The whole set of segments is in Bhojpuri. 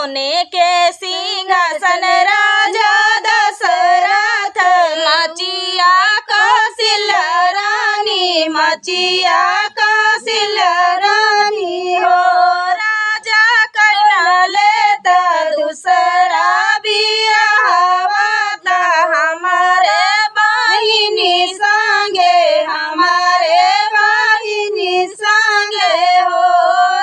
सोने के सिंहासन राजा दशरथ मचिया कौशल्या रानी मचिया कौशल्या रानी हो राजा कन्या लेता दूसरा बियाहवाता हमारे बहिनी संगे हमारे बहिनी संगे हो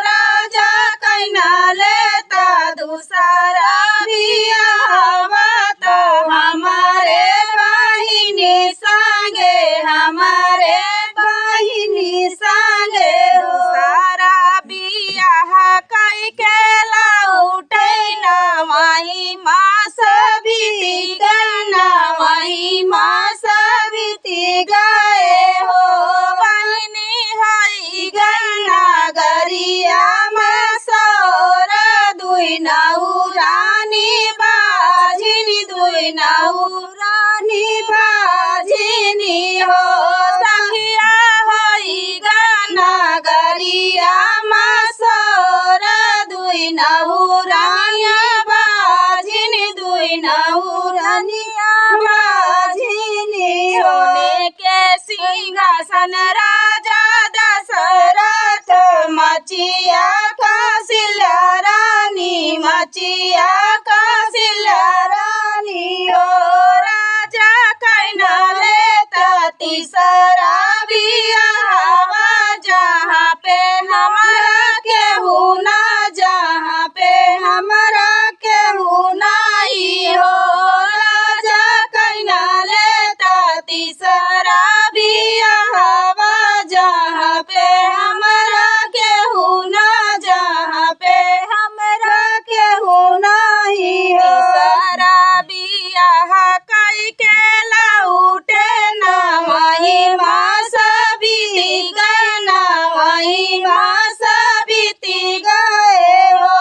राजा कन्या लेता दूसरा बियाहवाता हमारे बहिनी संगे हमारे बहिनी संगे हो सारा बियाह कई केला उठैना वही माँ सभी गना वही माँ सभी गए हो बहिनी हई गना गरिया में सोर दुई नौरानी बाजिनी दुई नौरानी बाजिनी हो सखिया होई गना गरिया में सोर दुई नौरानिया बाजिनी दुई नौरानिया बाजिनी हो सोने के सिंहासन राजा दशरथ मचिया कौशल्या रानी मचिया कौशल्या रानी हो राजा कन्या लेता तीसरा बियाहवा जहाँ पे हमारा केहू ना जहाँ पे हमारा केहू नहीं हो राजा कन्या लेता तीसरा बियाहवा जहाँ पे हमारा केहू ना जहाँ पे हमारा केहू नहीं हो तीसरा बियाह कई केला उठे ना वही माँ सभी गना वही माँ सभी गए हो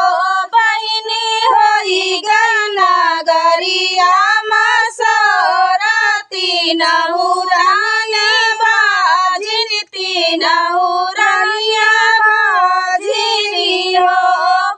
बहिनी होई गना गरिया माँ सोराती नहुराने बाजिनी तीन नहुरानिया बाजिनी हो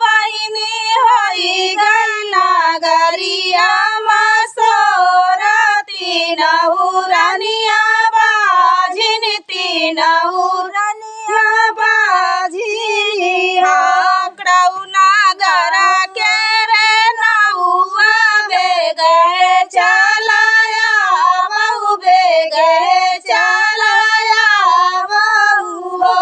बहिनी होई गना गरिया माँ सोराती नहुरानिया बाजिनी तीन नहुरानिया बाजिनी हाकड़ऊ नागरा के रे नौआ बेगहे चलाया बहु बेगहे चलाया बहु हो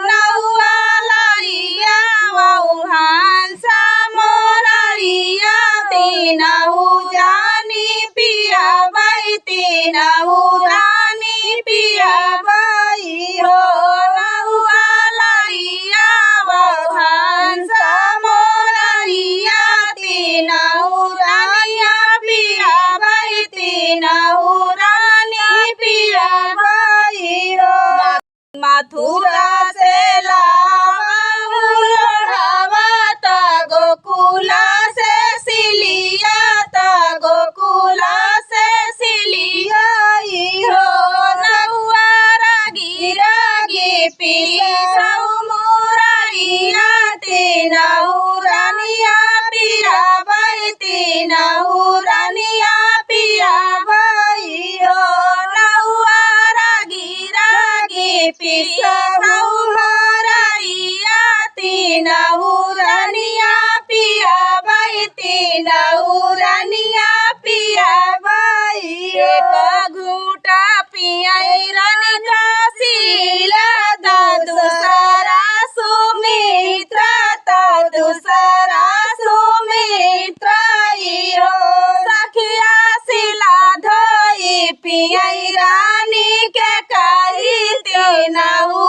नौआ लाइया बहु हंसा मोररिया तीनहु जानी पिया बाई तीनहु रानी पिया बाई हो नौआ लाइया बहु हंसा मोररिया तीनहु रानिया पिया बाई तीनहु रानी पिया बाई हो मथुरा से लावा लोढ़ावाता गोकुला से सिलियाता गोकुला से सिलियाई हो नौआ रागी रागी पीसौ मोररिया तीनहु रानिया पिया बाई तीनहु रानिया पिया बाई हो नौआ रागी रागी पीसौ मोररिया तीनहु रानिया पिया बाई तीनहु रानिया पिया बाई एक घूटा पियाई रानी काशीला ता दूसरा सुमित्रा ता दूसरा सुमित्रा हो सखिया सिला धोई पियाई रानी के कही तीनहु